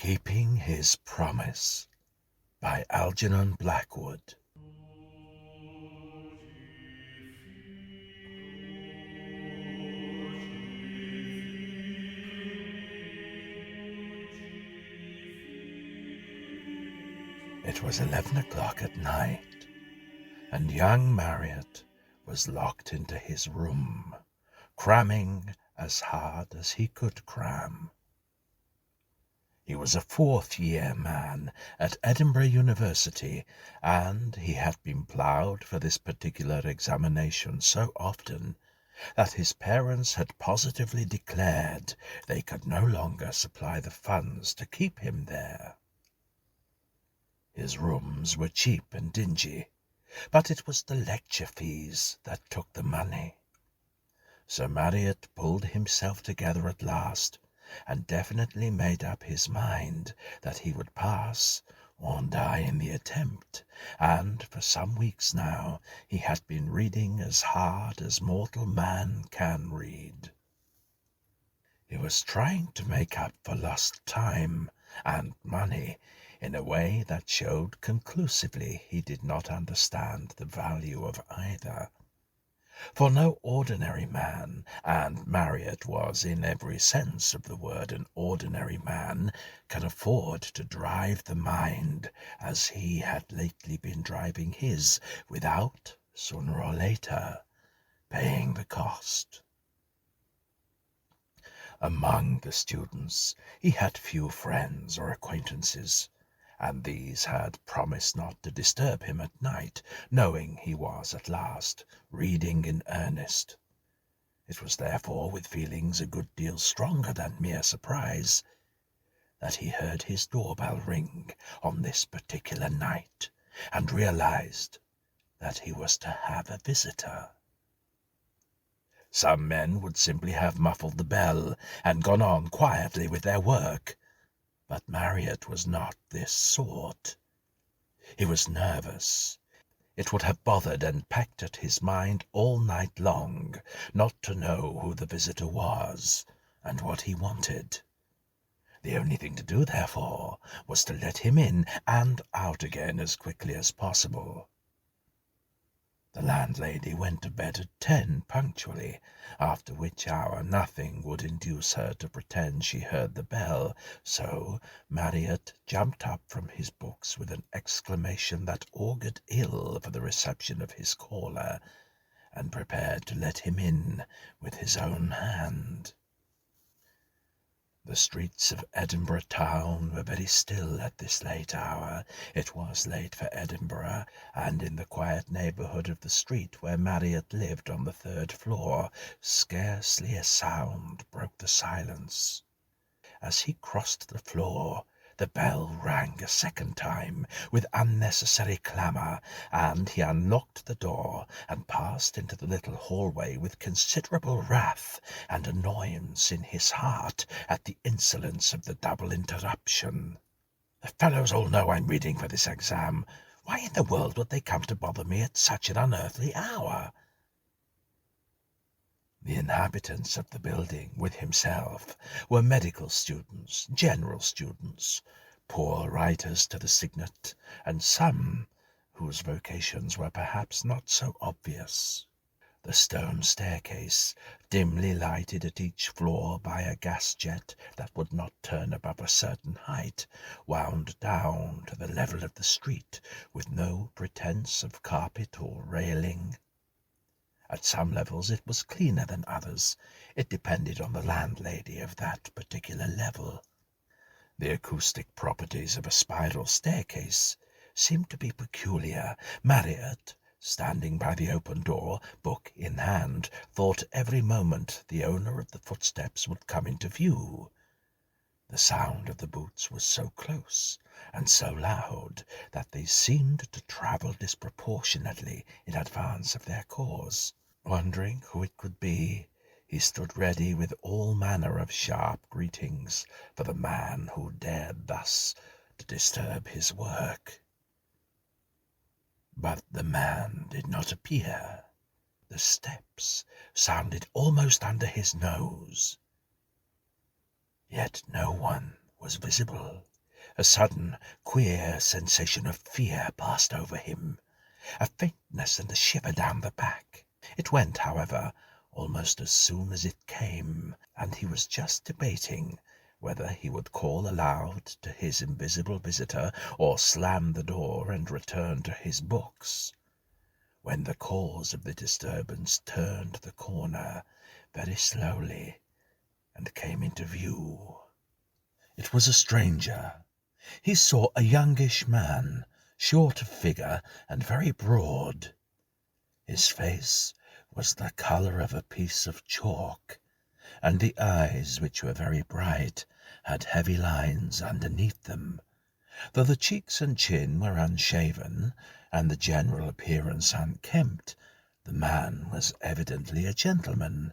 Keeping His Promise by Algernon Blackwood. It was 11 o'clock at night, and young Marriott was locked into his room, cramming as hard as he could cram. He was a fourth-year man at Edinburgh University, and he had been ploughed for this particular examination so often that his parents had positively declared they could no longer supply the funds to keep him there. His rooms were cheap and dingy, but it was the lecture fees that took the money. So Marriott pulled himself together at last, and definitely made up his mind that he would pass or die in the attempt, and for some weeks now he had been reading as hard as mortal man can read. He was trying to make up for lost time and money in a way that showed conclusively he did not understand the value of either. For no ordinary man, and Marriott was in every sense of the word an ordinary man, can afford to drive the mind as he had lately been driving his, without, sooner or later, paying the cost. Among the students he had few friends or acquaintances, and these had promised not to disturb him at night, knowing he was at last reading in earnest. It was therefore with feelings a good deal stronger than mere surprise that he heard his doorbell ring on this particular night, and realized that he was to have a visitor. Some men would simply have muffled the bell and gone on quietly with their work, but Marriott was not this sort. He was nervous. It would have bothered and pecked at his mind all night long not to know who the visitor was and what he wanted. The only thing to do, therefore, was to let him in and out again as quickly as possible. The landlady went to bed at 10 punctually, after which hour nothing would induce her to pretend she heard the bell, so Marriott jumped up from his books with an exclamation that augured ill for the reception of his caller, and prepared to let him in with his own hand. The streets of Edinburgh town were very still at this late hour. It was late for Edinburgh, and in the quiet neighbourhood of the street where Marriott lived on the 3rd floor, scarcely a sound broke the silence. As he crossed the floor, the bell rang a second time with unnecessary clamour, and he unlocked the door and passed into the little hallway with considerable wrath and annoyance in his heart at the insolence of the double interruption. "The fellows all know I'm reading for this exam. Why in the world would they come to bother me at such an unearthly hour?" The inhabitants of the building, with himself, were medical students, general students, poor writers to the signet, and some whose vocations were perhaps not so obvious. The stone staircase, dimly lighted at each floor by a gas jet that would not turn above a certain height, wound down to the level of the street, with no pretence of carpet or railing. At some levels it was cleaner than others. It depended on the landlady of that particular level. The acoustic properties of a spiral staircase seemed to be peculiar. Marriott, standing by the open door, book in hand, thought every moment the owner of the footsteps would come into view. The sound of the boots was so close and so loud that they seemed to travel disproportionately in advance of their course. Wondering who it could be, he stood ready with all manner of sharp greetings for the man who dared thus to disturb his work. But the man did not appear. The steps sounded almost under his nose, yet no one was visible. A sudden, queer sensation of fear passed over him, a faintness and a shiver down the back. It went, however, almost as soon as it came, and he was just debating whether he would call aloud to his invisible visitor or slam the door and return to his books, when the cause of the disturbance turned the corner very slowly and came into view. It was a stranger. He saw a youngish man, short of figure and very broad. His face was the colour of a piece of chalk, and the eyes, which were very bright, had heavy lines underneath them. Though the cheeks and chin were unshaven, and the general appearance unkempt, the man was evidently a gentleman,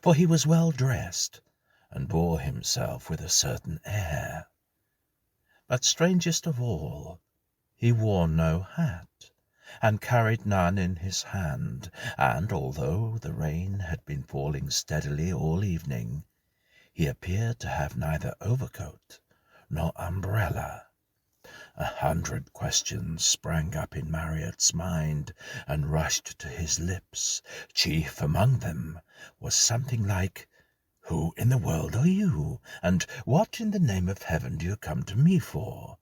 for he was well dressed, and bore himself with a certain air. But strangest of all, he wore no hat, and carried none in his hand, and although the rain had been falling steadily all evening, he appeared to have neither overcoat nor umbrella. 100 questions sprang up in Marriott's mind and rushed to his lips. Chief among them was something like, "Who in the world are you, and what in the name of heaven do you come to me for?"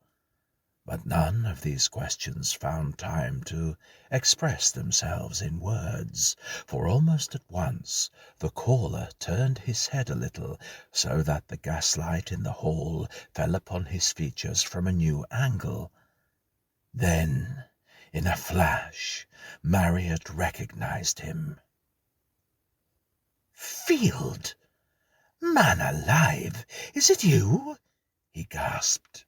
But none of these questions found time to express themselves in words, for almost at once the caller turned his head a little, so that the gaslight in the hall fell upon his features from a new angle. Then, in a flash, Marriott recognized him. "Field! Man alive, is it you?" he gasped.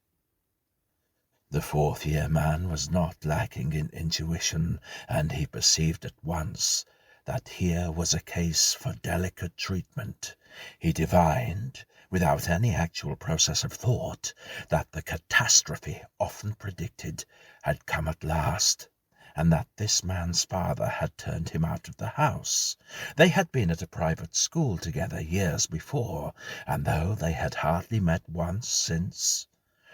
The fourth-year man was not lacking in intuition, and he perceived at once that here was a case for delicate treatment. He divined, without any actual process of thought, that the catastrophe often predicted had come at last, and that this man's father had turned him out of the house. They had been at a private school together years before, and though they had hardly met once since,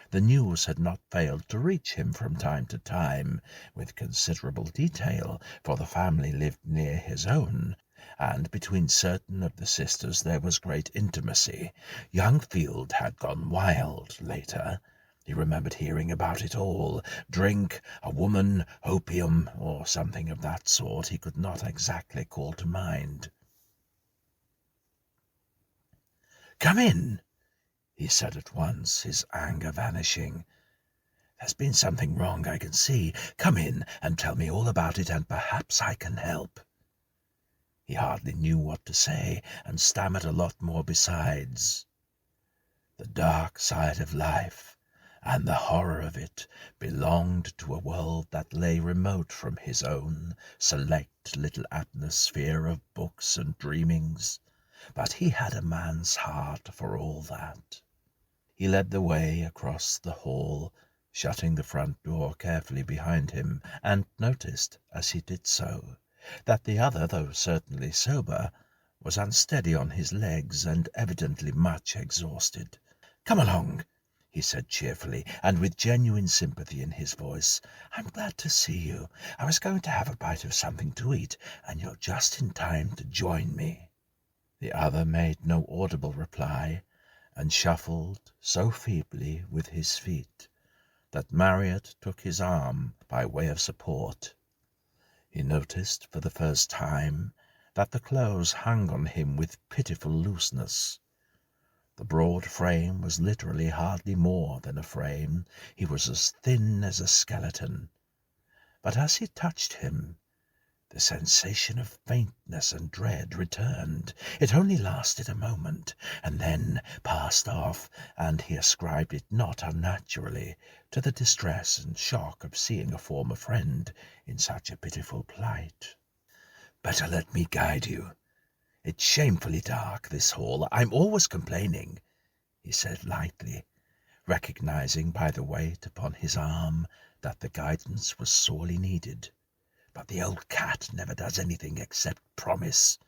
the news had not failed to reach him from time to time, with considerable detail, for the family lived near his own, and between certain of the sisters there was great intimacy. Young Field had gone wild later. He remembered hearing about it all. Drink, a woman, opium, or something of that sort he could not exactly call to mind. "Come in," he said at once, his anger vanishing. "There's been something wrong, I can see. Come in and tell me all about it, and perhaps I can help." He hardly knew what to say, and stammered a lot more besides. The dark side of life, and the horror of it, belonged to a world that lay remote from his own select little atmosphere of books and dreamings, but he had a man's heart for all that. He led the way across the hall, shutting the front door carefully behind him, and noticed, as he did so, that the other, though certainly sober, was unsteady on his legs and evidently much exhausted. "Come along," he said cheerfully, and with genuine sympathy in his voice. "I'm glad to see you. I was going to have a bite of something to eat, and you're just in time to join me." The other made no audible reply, and shuffled so feebly with his feet that Marriott took his arm by way of support. He noticed for the first time that the clothes hung on him with pitiful looseness. The broad frame was literally hardly more than a frame. He was as thin as a skeleton. But as he touched him, the sensation of faintness and dread returned. It only lasted a moment, and then passed off, and he ascribed it not unnaturally to the distress and shock of seeing a former friend in such a pitiful plight. "Better let me guide you. It's shamefully dark, this hall. I'm always complaining," he said lightly, recognizing by the weight upon his arm that the guidance was sorely needed. "But the old cat never does anything except promise."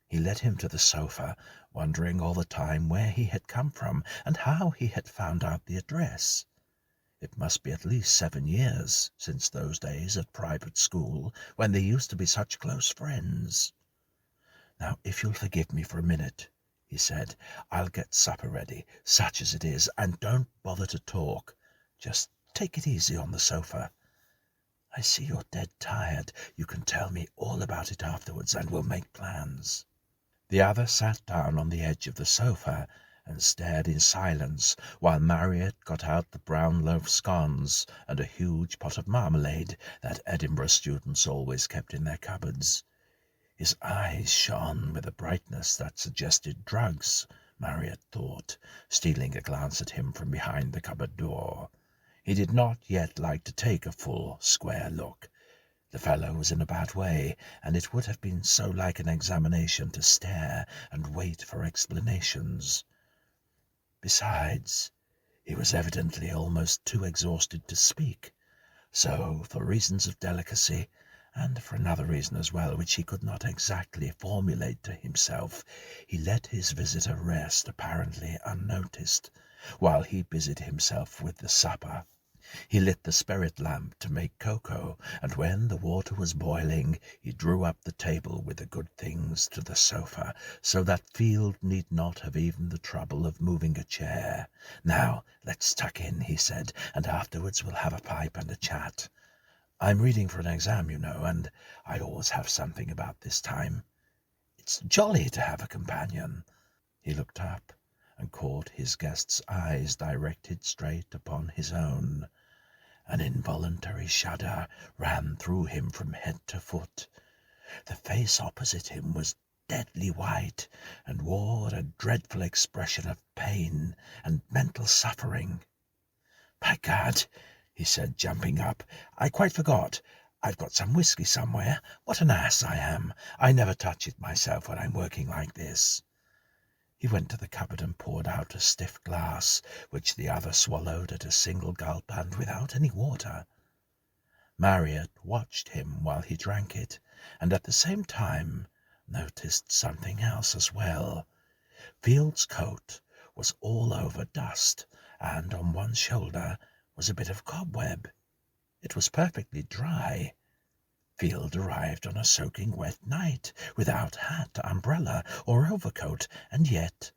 He led him to the sofa, wondering all the time where he had come from and how he had found out the address. It must be at least 7 years since those days at private school when they used to be such close friends. "Now, if you'll forgive me for a minute," he said, "I'll get supper ready, such as it is, and don't bother to talk. Just take it easy on the sofa. I see you're dead tired. You can tell me all about it afterwards, and we'll make plans." The other sat down on the edge of the sofa and stared in silence while Marriott got out the brown loaf scones and a huge pot of marmalade that Edinburgh students always kept in their cupboards. His eyes shone with a brightness that suggested drugs, Marriott thought, stealing a glance at him from behind the cupboard door. He did not yet like to take a full, square look. The fellow was in a bad way, and it would have been so like an examination to stare and wait for explanations. Besides, he was evidently almost too exhausted to speak, so, for reasons of delicacy, and for another reason as well, which he could not exactly formulate to himself, he let his visitor rest apparently unnoticed, while he busied himself with the supper. He lit the spirit lamp to make cocoa, and when the water was boiling, he drew up the table with the good things to the sofa, so that Field need not have even the trouble of moving a chair. "Now, let's tuck in," he said, "and afterwards we'll have a pipe and a chat. I'm reading for an exam, you know, and I always have something about this time. It's jolly to have a companion." He looked up and caught his guest's eyes directed straight upon his own. An involuntary shudder ran through him from head to foot. The face opposite him was deadly white and wore a dreadful expression of pain and mental suffering. "By Gad," he said, jumping up, "I quite forgot. I've got some whisky somewhere. What an ass I am. I never touch it myself when I'm working like this." He went to the cupboard and poured out a stiff glass, which the other swallowed at a single gulp and without any water. Marriott watched him while he drank it, and at the same time noticed something else as well. Field's coat was all over dust, and on one shoulder was a bit of cobweb. It was perfectly dry. Field arrived on a soaking wet night, without hat, umbrella, or overcoat, and yet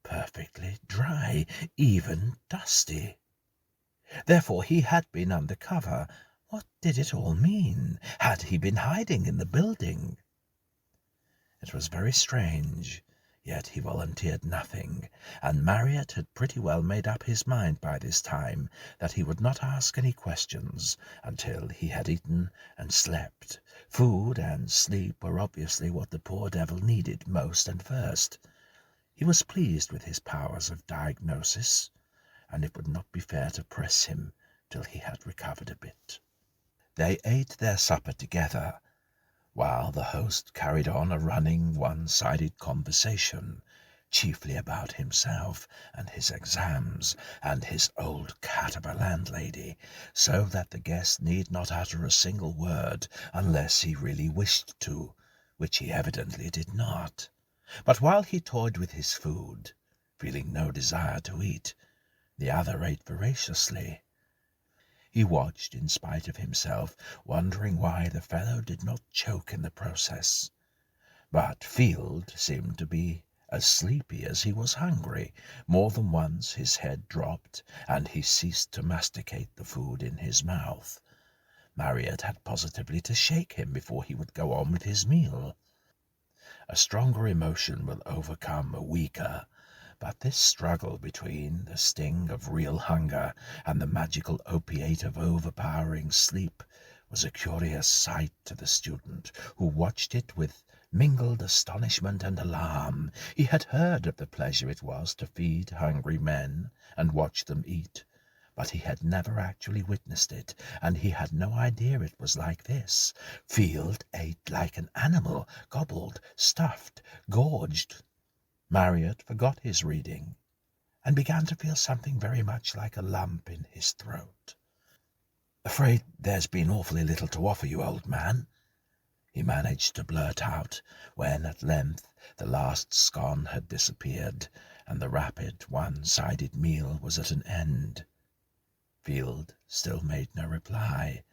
perfectly dry, even dusty. Therefore he had been under cover. What did it all mean? Had he been hiding in the building? It was very strange, yet he volunteered nothing, and Marriott had pretty well made up his mind by this time that he would not ask any questions until he had eaten and slept. Food and sleep were obviously what the poor devil needed most and first. He was pleased with his powers of diagnosis, and it would not be fair to press him till he had recovered a bit. They ate their supper together, while the host carried on a running, one-sided conversation, chiefly about himself and his exams and his old cat of a landlady, so that the guest need not utter a single word unless he really wished to, which he evidently did not. But while he toyed with his food, feeling no desire to eat, the other ate voraciously. He watched in spite of himself, wondering why the fellow did not choke in the process. But Field seemed to be as sleepy as he was hungry. More than once his head dropped, and he ceased to masticate the food in his mouth. Marriott had positively to shake him before he would go on with his meal. A stronger emotion will overcome a weaker, but this struggle between the sting of real hunger and the magical opiate of overpowering sleep was a curious sight to the student, who watched it with mingled astonishment and alarm. He had heard of the pleasure it was to feed hungry men and watch them eat, but he had never actually witnessed it, and he had no idea it was like this. Field ate like an animal, gobbled, stuffed, gorged. Marriott forgot his reading, and began to feel something very much like a lump in his throat. "Afraid there's been awfully little to offer you, old man," he managed to blurt out, when at length the last scone had disappeared, and the rapid, one-sided meal was at an end. Field still made no reply,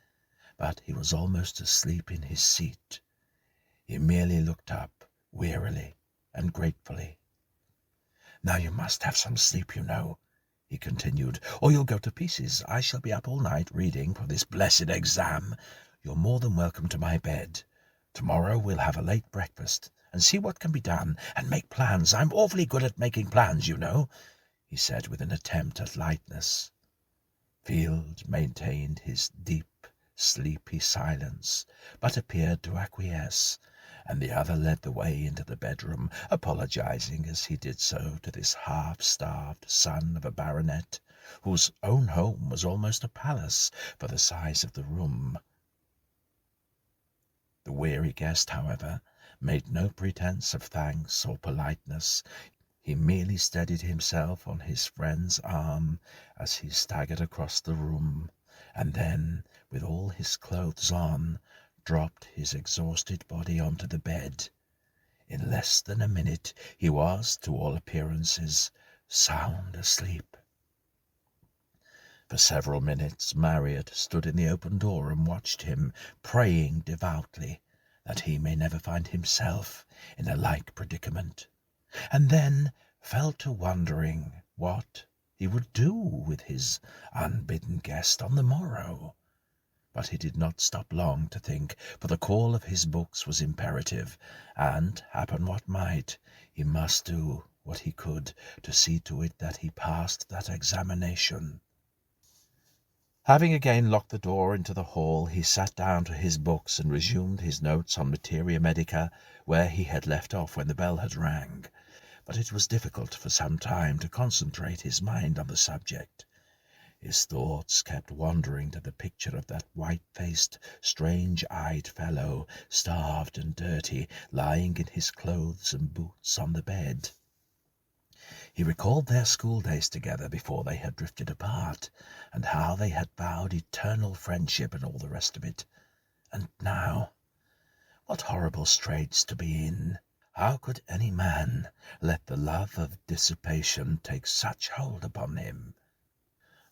but he was almost asleep in his seat. He merely looked up wearily and gratefully. "Now you must have some sleep, you know," he continued, "or you'll go to pieces. I shall be up all night reading for this blessed exam. You're more than welcome to my bed. Tomorrow we'll have a late breakfast and see what can be done, and make plans. I'm awfully good at making plans, you know," he said with an attempt at lightness. Field maintained his deep, sleepy silence, but appeared to acquiesce, and the other led the way into the bedroom, apologizing as he did so to this half-starved son of a baronet, whose own home was almost a palace for the size of the room. The weary guest, however, made no pretence of thanks or politeness. He merely steadied himself on his friend's arm as he staggered across the room, and then, with all his clothes on, dropped his exhausted body onto the bed. In less than a minute he was, to all appearances, sound asleep. For several minutes Marriott stood in the open door and watched him, praying devoutly that he may never find himself in a like predicament, and then fell to wondering what he would do with his unbidden guest on the morrow. But he did not stop long to think, for the call of his books was imperative, and, happen what might, he must do what he could to see to it that he passed that examination. Having again locked the door into the hall, he sat down to his books and resumed his notes on materia medica, where he had left off when the bell had rang. But it was difficult for some time to concentrate his mind on the subject. His thoughts kept wandering to the picture of that white-faced, strange-eyed fellow, starved and dirty, lying in his clothes and boots on the bed. He recalled their school-days together before they had drifted apart, and how they had vowed eternal friendship and all the rest of it. And now, what horrible straits to be in! How could any man let the love of dissipation take such hold upon him?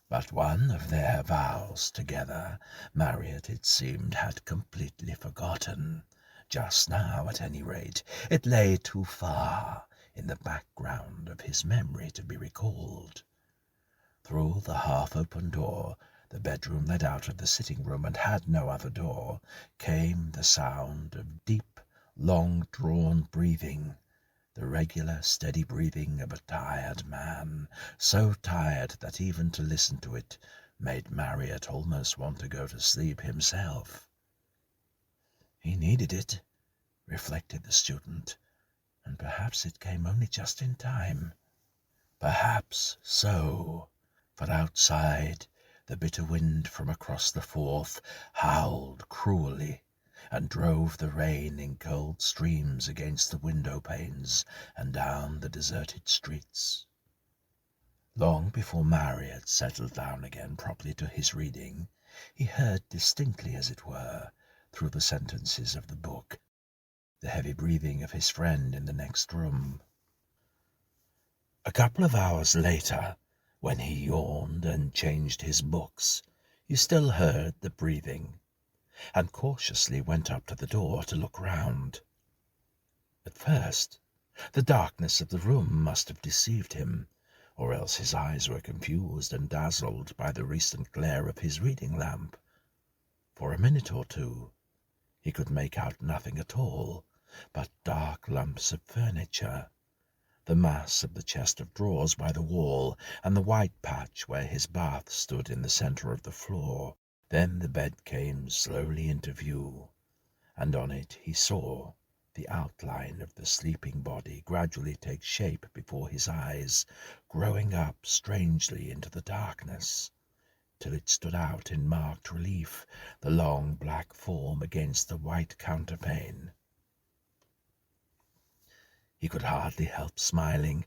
But one of their vows together Marriott, it seemed, had completely forgotten. Just now, at any rate, it lay too far in the background of his memory to be recalled. Through the half-open door, the bedroom led out of the sitting-room and had no other door, came the sound of deep, long-drawn breathing, the regular, steady breathing of a tired man, so tired that even to listen to it made Marriott almost want to go to sleep himself. He needed it, reflected the student, and perhaps it came only just in time. Perhaps so, for outside the bitter wind from across the Forth howled cruelly, and drove the rain in cold streams against the window-panes and down the deserted streets. Long before Marriott settled down again properly to his reading, he heard distinctly, as it were, through the sentences of the book, the heavy breathing of his friend in the next room. A couple of hours later, when he yawned and changed his books, he still heard the breathing, and cautiously went up to the door to look round. At first, the darkness of the room must have deceived him, or else his eyes were confused and dazzled by the recent glare of his reading lamp. For a minute or two, he could make out nothing at all but dark lumps of furniture, the mass of the chest of drawers by the wall, and the white patch where his bath stood in the centre of the floor. Then the bed came slowly into view, and on it he saw the outline of the sleeping body gradually take shape before his eyes, growing up strangely into the darkness, till it stood out in marked relief, the long black form against the white counterpane. He could hardly help smiling.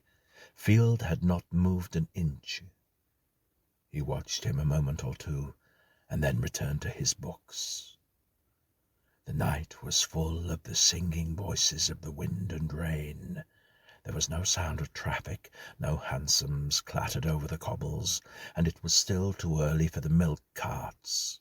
Field had not moved an inch. He watched him a moment or two, and then returned to his books. The night was full of the singing voices of the wind and rain. There was no sound of traffic, no hansoms clattered over the cobbles, and it was still too early for the milk carts.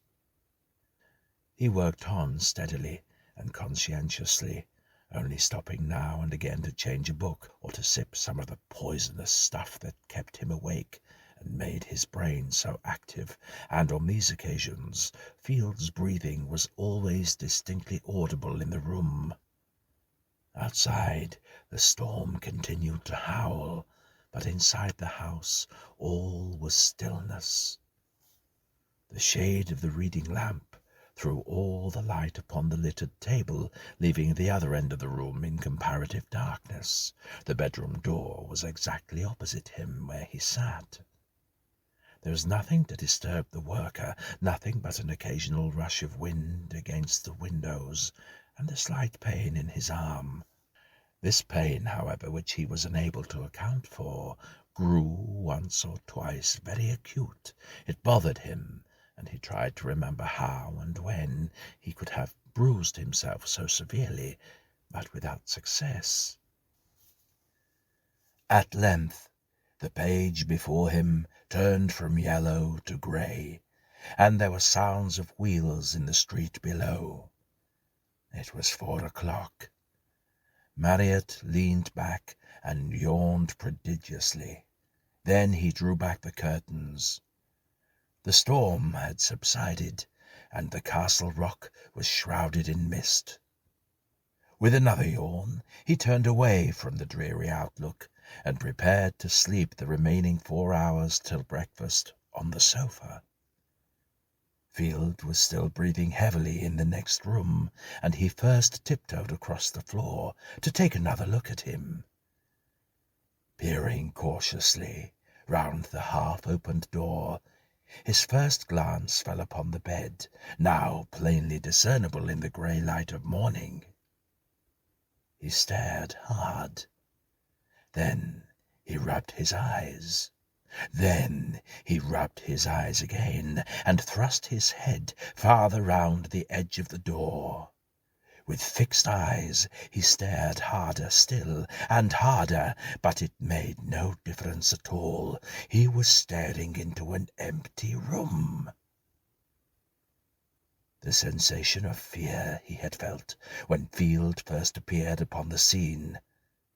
He worked on steadily and conscientiously, only stopping now and again to change a book or to sip some of the poisonous stuff that kept him awake and made his brain so active, and on these occasions Field's breathing was always distinctly audible in the room. Outside, the storm continued to howl, but inside the house all was stillness. The shade of the reading lamp threw all the light upon the littered table, leaving the other end of the room in comparative darkness. The bedroom door was exactly opposite him where he sat. There was nothing to disturb the worker, nothing but an occasional rush of wind against the windows, and a slight pain in his arm. This pain, however, which he was unable to account for, grew once or twice very acute. It bothered him, and he tried to remember how and when he could have bruised himself so severely, but without success. At length the page before him turned from yellow to grey, and there were sounds of wheels in the street below. It was 4 o'clock. Marriott leaned back and yawned prodigiously. Then he drew back the curtains. The storm had subsided, and the castle rock was shrouded in mist. With another yawn, he turned away from the dreary outlook and prepared to sleep the remaining 4 hours till breakfast on the sofa. Field was still breathing heavily in the next room, and he first tiptoed across the floor to take another look at him. Peering cautiously round the half-opened door, his first glance fell upon the bed, now plainly discernible in the grey light of morning. He stared hard. Then he rubbed his eyes. Then he rubbed his eyes again, and thrust his head farther round the edge of the door. With fixed eyes he stared harder still, and harder, but it made no difference at all. He was staring into an empty room. The sensation of fear he had felt when Field first appeared upon the scene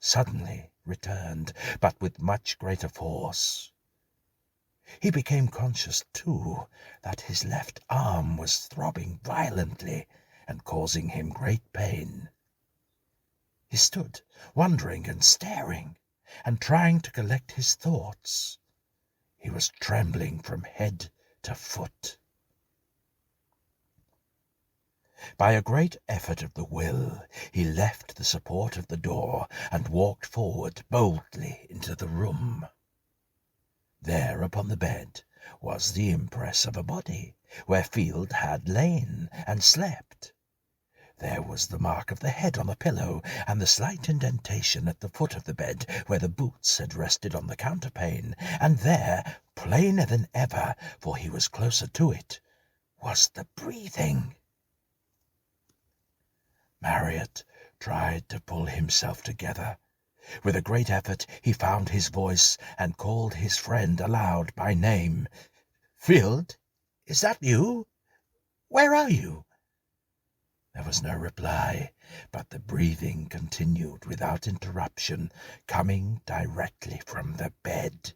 suddenly returned, but with much greater force. He became conscious, too, that his left arm was throbbing violently and causing him great pain. He stood, wondering and staring, and trying to collect his thoughts. He was trembling from head to foot. By a great effort of the will, he left the support of the door and walked forward boldly into the room. There upon the bed was the impress of a body, where Field had lain and slept. There was the mark of the head on the pillow, and the slight indentation at the foot of the bed where the boots had rested on the counterpane, and there, plainer than ever, for he was closer to it, was the breathing. Marriott tried to pull himself together. With a great effort he found his voice and called his friend aloud by name. "Field, is that you? Where are you?" There was no reply, but the breathing continued without interruption, coming directly from the bed.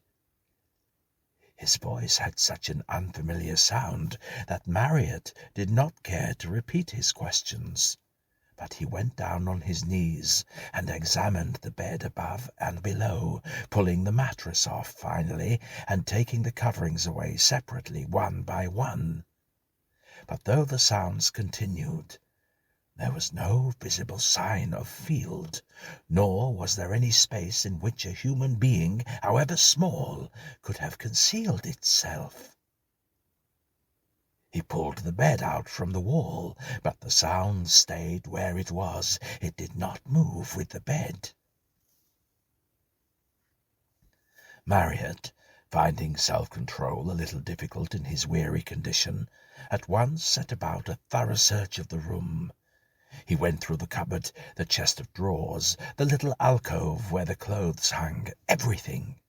His voice had such an unfamiliar sound that Marriott did not care to repeat his questions. But he went down on his knees and examined the bed above and below, pulling the mattress off finally and taking the coverings away separately one by one. But though the sounds continued, there was no visible sign of Field, nor was there any space in which a human being, however small, could have concealed itself. He pulled the bed out from the wall, but the sound stayed where it was. It did not move with the bed. Marriott, finding self-control a little difficult in his weary condition, at once set about a thorough search of the room. He went through the cupboard, the chest of drawers, the little alcove where the clothes hung, everything.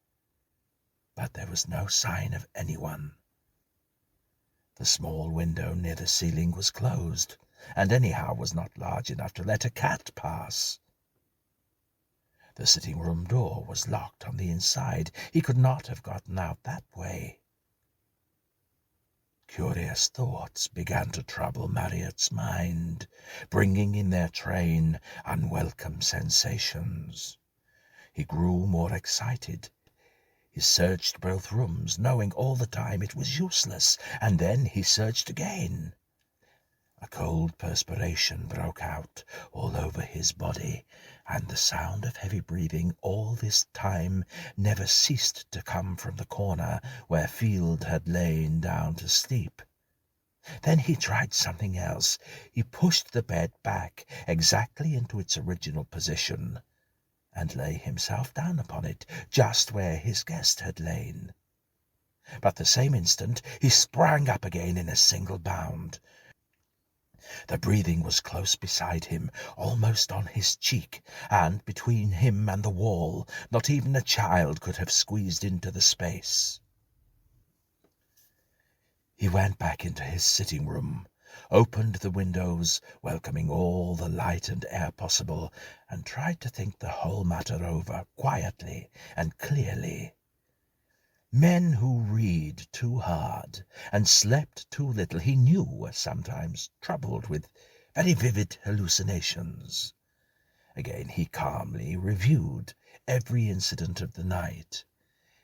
But there was no sign of anyone. The small window near the ceiling was closed, and anyhow was not large enough to let a cat pass. The sitting-room door was locked on the inside. He could not have gotten out that way. Curious thoughts began to trouble Marriott's mind, bringing in their train unwelcome sensations. He grew more excited. He searched both rooms, knowing all the time it was useless, and then he searched again. A cold perspiration broke out all over his body, and the sound of heavy breathing all this time never ceased to come from the corner where Field had lain down to sleep. Then he tried something else. He pushed the bed back exactly into its original position, and lay himself down upon it, just where his guest had lain. But the same instant he sprang up again in a single bound. The breathing was close beside him, almost on his cheek, and between him and the wall not even a child could have squeezed into the space. He went back into his sitting-room, opened the windows, welcoming all the light and air possible, and tried to think the whole matter over quietly and clearly. Men who read too hard and slept too little, he knew, were sometimes troubled with very vivid hallucinations. Again he calmly reviewed every incident of the night,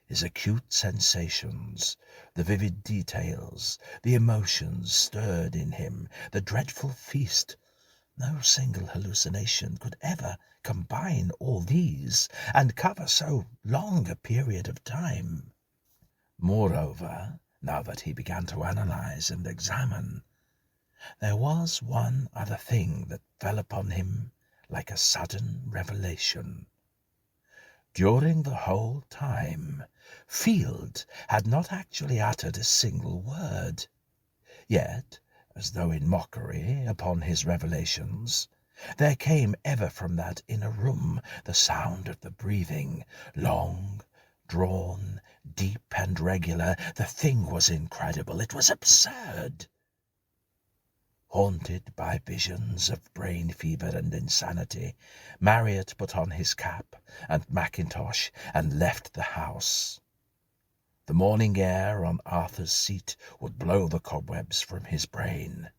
his acute sensations, the vivid details, the emotions stirred in him, the dreadful feast. No single hallucination could ever combine all these and cover so long a period of time. Moreover, now that he began to analyze and examine, there was one other thing that fell upon him like a sudden revelation. During the whole time, Field had not actually uttered a single word. Yet, as though in mockery upon his revelations, there came ever from that inner room the sound of the breathing, long, drawn, deep and regular. The thing was incredible. It was absurd. Haunted by visions of brain fever and insanity, Marriott put on his cap and mackintosh and left the house. The morning air on Arthur's Seat would blow the cobwebs from his brain.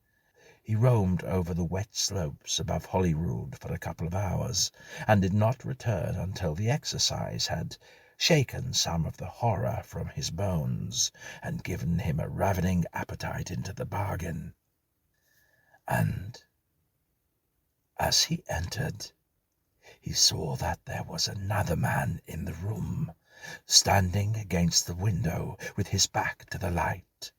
He roamed over the wet slopes above Holyrood for a couple of hours, and did not return until the exercise had shaken some of the horror from his bones, and given him a ravening appetite into the bargain. And as he entered, he saw that there was another man in the room, standing against the window with his back to the light.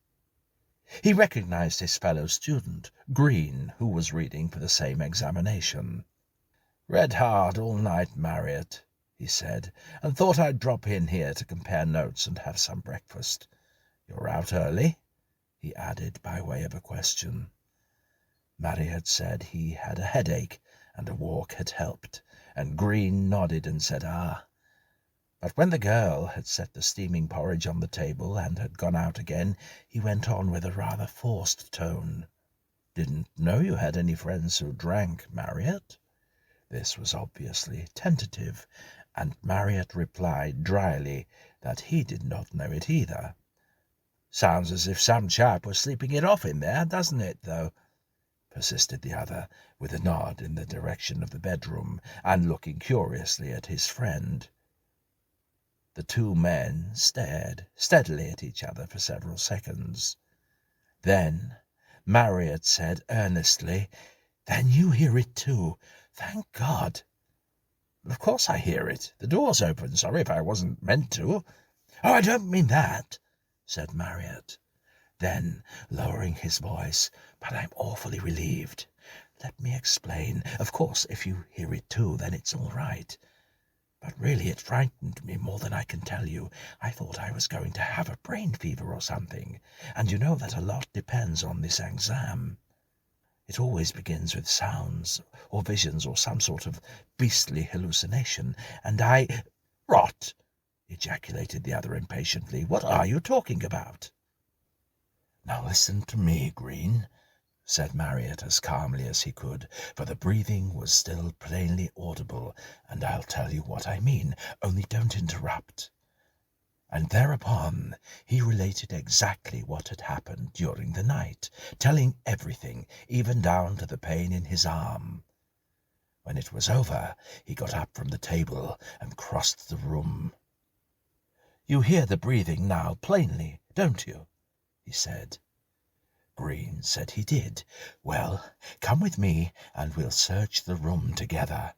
He recognized his fellow student, Green, who was reading for the same examination. "Read hard all night, Marriott," he said, "and thought I'd drop in here to compare notes and have some breakfast. You're out early?" he added by way of a question. Marriott said he had a headache and a walk had helped, and Green nodded and said, "Ah." But when the girl had set the steaming porridge on the table and had gone out again, he went on with a rather forced tone. "Didn't know you had any friends who drank, Marriott?" This was obviously tentative, and Marriott replied dryly that he did not know it either. "Sounds as if some chap was sleeping it off in there, doesn't it, though?" persisted the other, with a nod in the direction of the bedroom, and looking curiously at his friend. The two men stared steadily at each other for several seconds. Then Marriott said earnestly, "Then you hear it too? Thank God." "Of course I hear it. The door's open. Sorry if I wasn't meant to." "Oh, I don't mean that," said Marriott. Then, lowering his voice, "But I'm awfully relieved. Let me explain. Of course, if you hear it too, then it's all right. But really it frightened me more than I can tell you. I thought I was going to have a brain fever or something, and you know that a lot depends on this exam." It always begins with sounds or visions or some sort of beastly hallucination, and I—" "Rot!" ejaculated the other impatiently. "What are you talking about?" "Now listen to me, Green," said Marriott as calmly as he could, for the breathing was still plainly audible, "and I'll tell you what I mean, only don't interrupt." And thereupon he related exactly what had happened during the night, telling everything, even down to the pain in his arm. When it was over, he got up from the table and crossed the room. "You hear the breathing now plainly, don't you?" he said. Green said he did. "Well, come with me and we'll search the room together."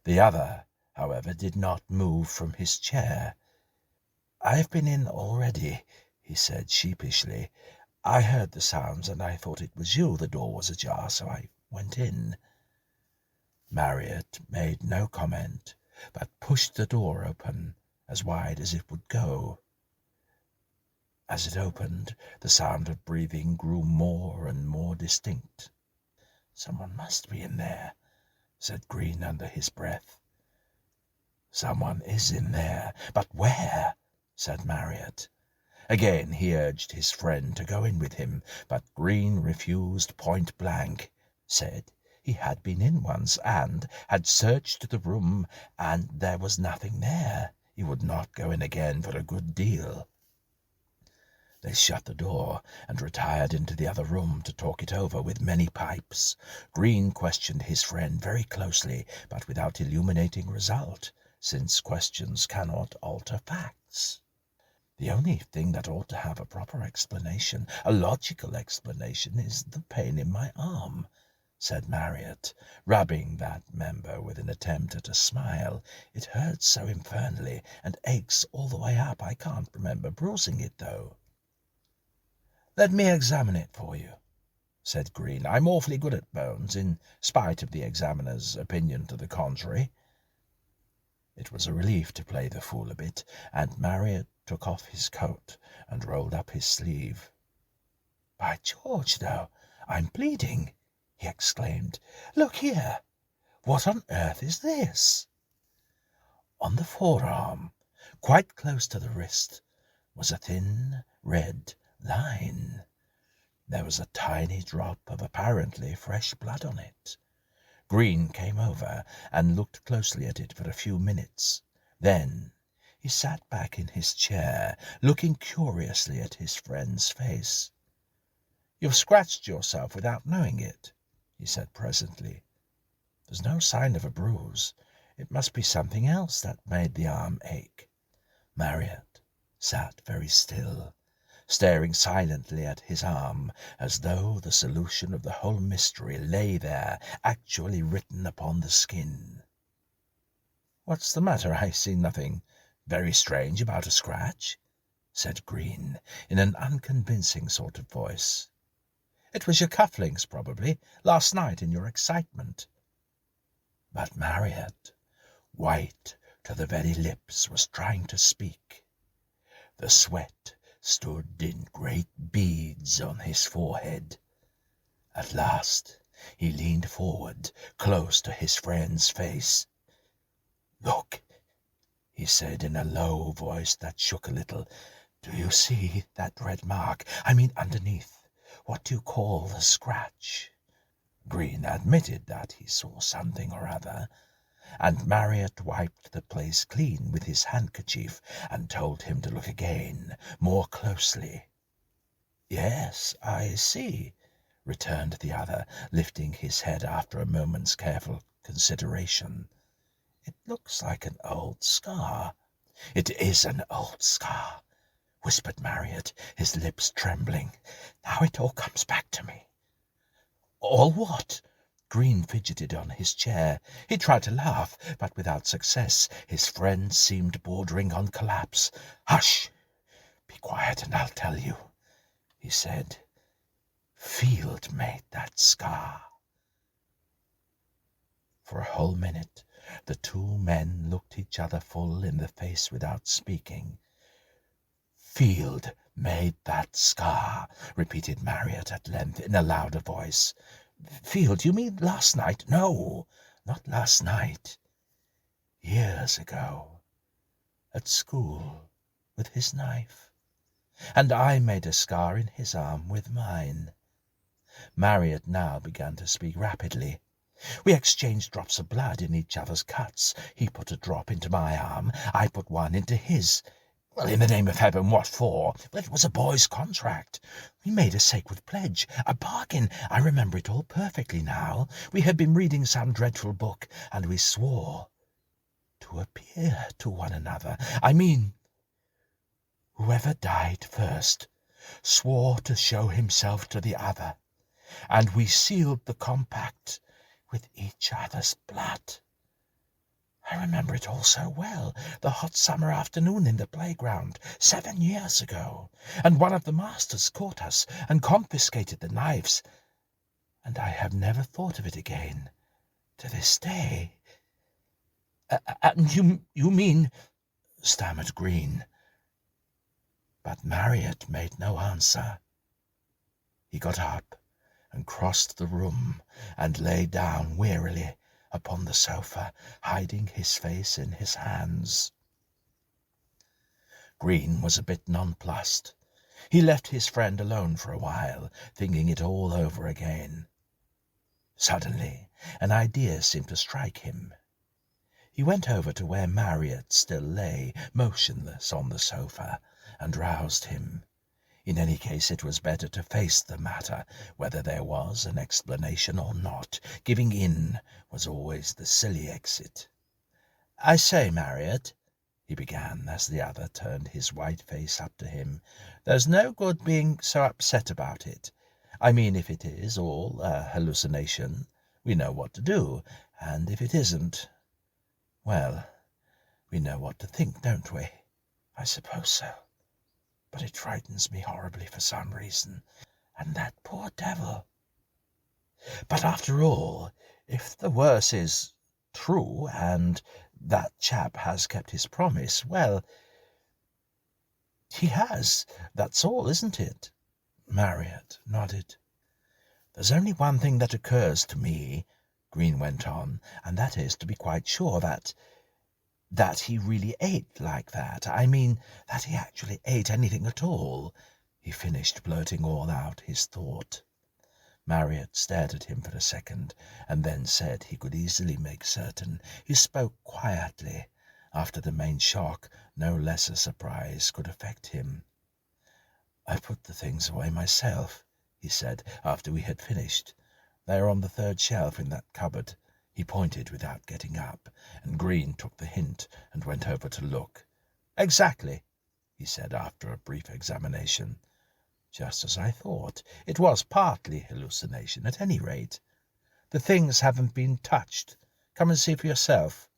The other, however, did not move from his chair. "I've been in already," he said sheepishly. "I heard the sounds and I thought it was you. The door was ajar, so I went in." Marriott made no comment, but pushed the door open as wide as it would go. As it opened, the sound of breathing grew more and more distinct. "Someone must be in there," said Green under his breath. "Someone is in there, but where?" said Marriott. Again he urged his friend to go in with him, but Green refused point blank, said he had been in once and had searched the room and there was nothing there. He would not go in again for a good deal. They shut the door and retired into the other room to talk it over with many pipes. Green questioned his friend very closely, but without illuminating result, since questions cannot alter facts. "The only thing that ought to have a proper explanation, a logical explanation, is the pain in my arm," said Marriott, rubbing that member with an attempt at a smile. "It hurts so infernally, and aches all the way up. I can't remember bruising it, though." "Let me examine it for you," said Green. "I'm awfully good at bones, in spite of the examiner's opinion to the contrary." It was a relief to play the fool a bit, and Marriott took off his coat and rolled up his sleeve. "By George, though, I'm bleeding!" he exclaimed. "Look here! What on earth is this?" On the forearm, quite close to the wrist, was a thin red line. There was a tiny drop of apparently fresh blood on it. Green came over and looked closely at it for a few minutes. Then he sat back in his chair, looking curiously at his friend's face. "You've scratched yourself without knowing it," he said presently. "There's no sign of a bruise. It must be something else that made the arm ache." Marriott sat very still, staring silently at his arm, as though the solution of the whole mystery lay there, actually written upon the skin. "What's the matter? I see nothing very strange about a scratch," said Green, in an unconvincing sort of voice. "It was your cufflinks, probably, last night in your excitement." But Marriott, white to the very lips, was trying to speak. The sweat stood in great beads on his forehead. At last he leaned forward, close to his friend's face. "Look," he said in a low voice that shook a little. "Do you see that red mark? I mean underneath. What do you call the scratch?" Green admitted that he saw something or other, and Marriott wiped the place clean with his handkerchief and told him to look again, more closely. "Yes, I see," returned the other, lifting his head after a moment's careful consideration. "It looks like an old scar." "It is an old scar," whispered Marriott, his lips trembling. "Now it all comes back to me." "All what?" Green fidgeted on his chair. He tried to laugh, but without success. His friend seemed bordering on collapse. "Hush! Be quiet and I'll tell you," he said. "Field made that scar." For a whole minute the two men looked each other full in the face without speaking. "Field made that scar," repeated Marriott at length in a louder voice. Field, you mean last night? No, not last night. Years ago, at school, with his knife. And I made a scar in his arm with mine." Marriott now began to speak rapidly. "We exchanged drops of blood in each other's cuts. He put a drop into my arm, I put one into his. Well, in the name of heaven, what for? Well, it was a boy's contract. We made a sacred pledge, a bargain. I remember it all perfectly now. We had been reading some dreadful book, and we swore to appear to one another. I mean, whoever died first swore to show himself to the other, and we sealed the compact with each other's blood. I remember it all so well, the hot summer afternoon in the playground 7 years ago, and one of the masters caught us and confiscated the knives, and I have never thought of it again to this day." "And you mean—" stammered Green. But Marriott made no answer. He got up and crossed the room and lay down wearily upon the sofa, hiding his face in his hands. Green was a bit nonplussed. He left his friend alone for a while, thinking it all over again. Suddenly, an idea seemed to strike him. He went over to where Marriott still lay, motionless on the sofa, and roused him. In any case, it was better to face the matter, whether there was an explanation or not. Giving in was always the silly exit. "I say, Marriott," he began, as the other turned his white face up to him, "there's no good being so upset about it. I mean, if it is all a hallucination, we know what to do, and if it isn't, well, we know what to think, don't we?" "I suppose so. But it frightens me horribly for some reason. And that poor devil." "But after all, if the worst is true, and that chap has kept his promise, well, he has, that's all, isn't it?" Marriott nodded. "There's only one thing that occurs to me," Green went on, "and that is to be quite sure that he really ate like that. I mean, that he actually ate anything at all." He finished blurting all out his thought. Marriott stared at him for a second, and then said he could easily make certain. He spoke quietly. After the main shock, no lesser surprise could affect him. "I put the things away myself," he said, after we had finished. "They are on the third shelf in that cupboard." He pointed without getting up, and Green took the hint and went over to look. "Exactly," he said after a brief examination. "Just as I thought. It was partly hallucination, at any rate. The things haven't been touched. Come and see for yourself."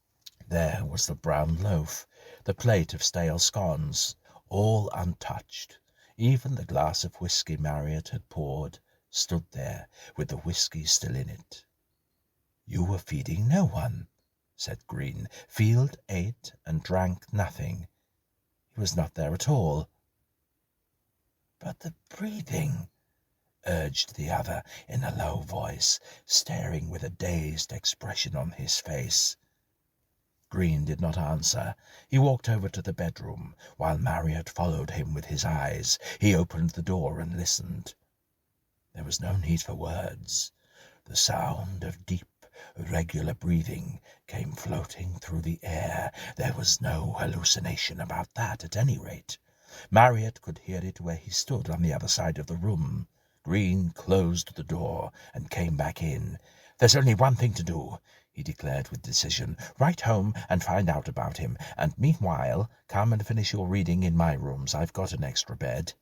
There was the brown loaf, the plate of stale scones, all untouched. Even the glass of whisky Marriott had poured stood there, with the whisky still in it. "You were feeding no one," said Green. "Field ate and drank nothing. He was not there at all." "But the breathing," urged the other in a low voice, staring with a dazed expression on his face. Green did not answer. He walked over to the bedroom, while Marriott followed him with his eyes. He opened the door and listened. There was no need for words. The sound of deep, regular breathing came floating through the air. There was no hallucination about that, at any rate. Marriott could hear it where he stood on the other side of the room. Green closed the door and came back in. "There's only one thing to do," he declared with decision. "Write home and find out about him, and meanwhile come and finish your reading in my rooms. I've got an extra bed."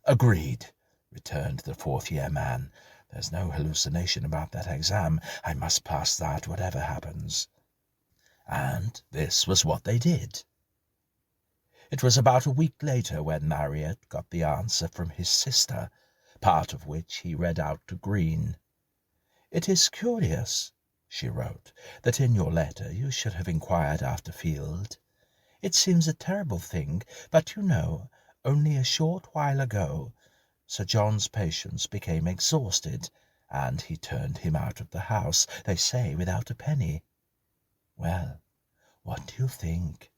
"Agreed," returned the fourth-year man. "There's no hallucination about that exam. I must pass that, whatever happens." And this was what they did. It was about a week later when Marriott got the answer from his sister, part of which he read out to Green. "It is curious," she wrote, "that in your letter you should have inquired after Field. It seems a terrible thing, but you know, only a short while ago, Sir John's patience became exhausted, and he turned him out of the house, they say, without a penny. Well, what do you think?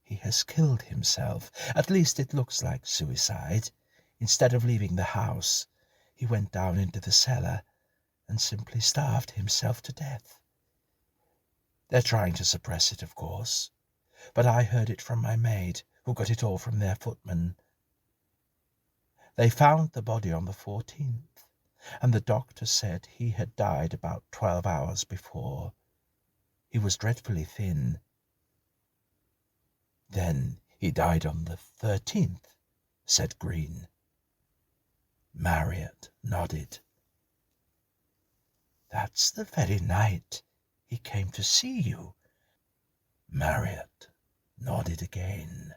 He has killed himself. At least it looks like suicide. Instead of leaving the house, he went down into the cellar and simply starved himself to death. They're trying to suppress it, of course, but I heard it from my maid, who got it all from their footman. They found the body on the 14th, and the doctor said he had died about 12 hours before. He was dreadfully thin. Then he died on the 13th, said Green. Marriott nodded. That's the very night he came to see you. Marriott nodded again.